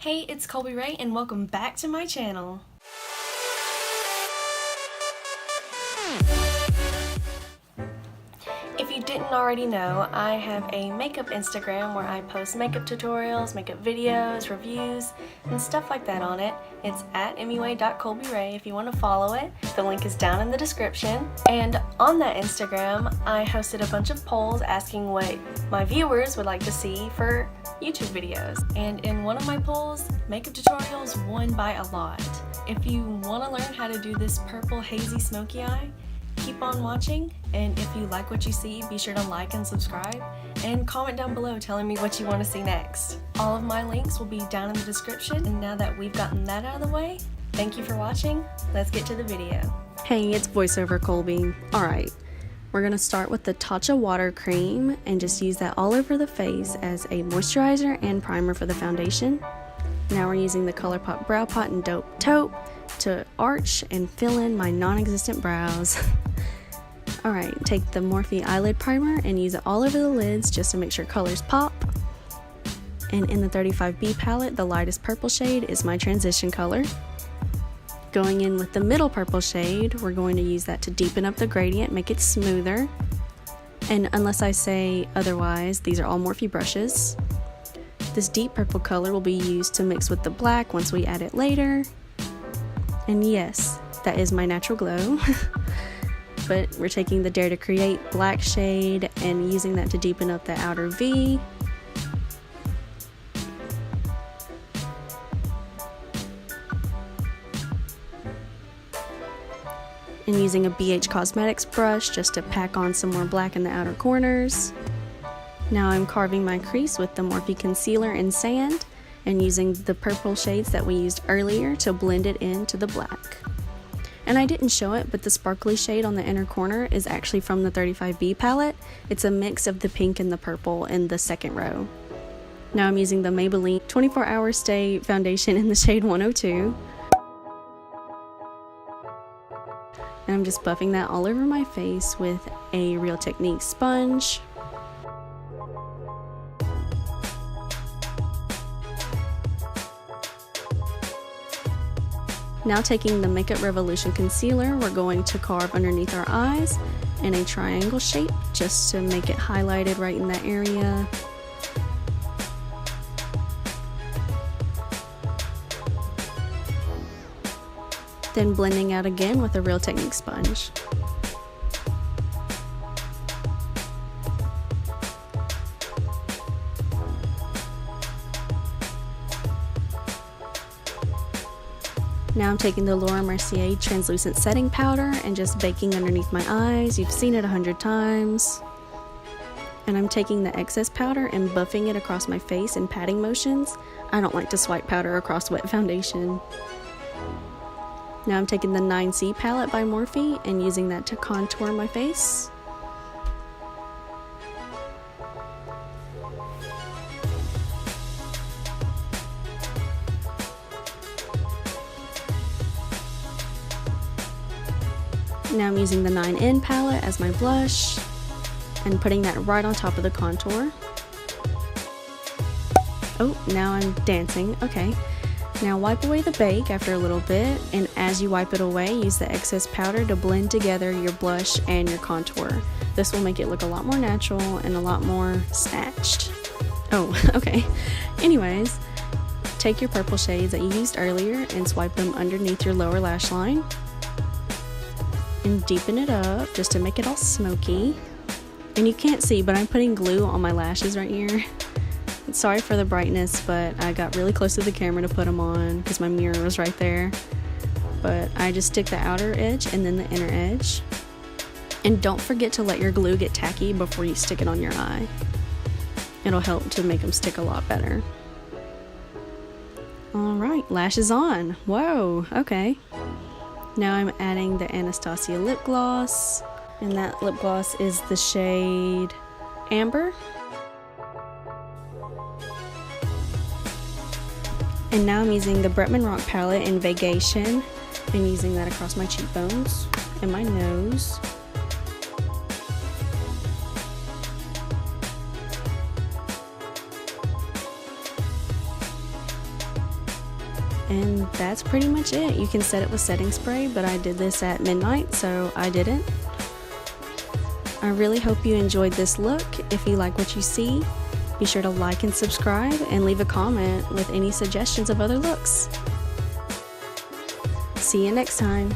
Hey, it's Colby Raye and welcome back to my channel. If you didn't already know, I have a makeup Instagram where I post makeup tutorials, makeup videos, reviews, and stuff like that on it. It's at mua.colbyraye if you want to follow it. The link is down in the description. And on that Instagram, I hosted a bunch of polls asking what my viewers would like to see for YouTube videos. And in one of my polls, makeup tutorials won by a lot. If you want to learn how to do this purple hazy smoky eye, keep on watching, and if you like what you see, be sure to like and subscribe, and comment down below telling me what you want to see next. All of my links will be down in the description, and now that we've gotten that out of the way, thank you for watching. Let's get to the video. Hey, it's voiceover Colby. Alright, we're going to start with the Tatcha water cream and just use that all over the face as a moisturizer and primer for the foundation. Now we're using the ColourPop Brow Pot and Dope Taupe to arch and fill in my non-existent brows. Alright, take the Morphe eyelid primer and use it all over the lids just to make sure colors pop. And in the 35B palette, the lightest purple shade is my transition color. Going in with the middle purple shade, we're going to use that to deepen up the gradient, make it smoother. And unless I say otherwise, these are all Morphe brushes. This deep purple color will be used to mix with the black once we add it later. And yes, that is my natural glow. But we're taking the Dare to Create black shade and using that to deepen up the outer V. And using a BH Cosmetics brush just to pack on some more black in the outer corners. Now I'm carving my crease with the Morphe Concealer in Sand and using the purple shades that we used earlier to blend it into the black. And I didn't show it, but the sparkly shade on the inner corner is actually from the 35B palette. It's a mix of the pink and the purple in the second row. Now I'm using the Maybelline 24 Hour Stay foundation in the shade 102. And I'm just buffing that all over my face with a Real Techniques sponge. Now taking the Makeup Revolution concealer, we're going to carve underneath our eyes in a triangle shape just to make it highlighted right in that area. Then blending out again with a Real Techniques sponge. Now I'm taking the Laura Mercier translucent setting powder and just baking underneath my eyes. You've seen it 100 times. And I'm taking the excess powder and buffing it across my face in patting motions. I don't like to swipe powder across wet foundation. Now I'm taking the 9C palette by Morphe and using that to contour my face. Now I'm using the 9N palette as my blush and putting that right on top of the contour. Oh, now I'm dancing. Okay. Now wipe away the bake after a little bit, and as you wipe it away, use the excess powder to blend together your blush and your contour. This will make it look a lot more natural and a lot more snatched. Oh, okay. Anyways, take your purple shades that you used earlier and swipe them underneath your lower lash line. And deepen it up just to make it all smoky. And you can't see, but I'm putting glue on my lashes right here. Sorry for the brightness, but I got really close to the camera to put them on because my mirror was right there. But I just stick the outer edge and then the inner edge. And don't forget to let your glue get tacky before you stick it on your eye. It'll help to make them stick a lot better. Alright, lashes on. Whoa, okay. Now I'm adding the Anastasia lip gloss, and that lip gloss is the shade Amber. And now I'm using the Bretman Rock palette in Vacation and using that across my cheekbones and my nose. And that's pretty much it. You can set it with setting spray, but I did this at midnight, so I didn't. I really hope you enjoyed this look. If you like what you see, be sure to like and subscribe and leave a comment with any suggestions of other looks. See you next time.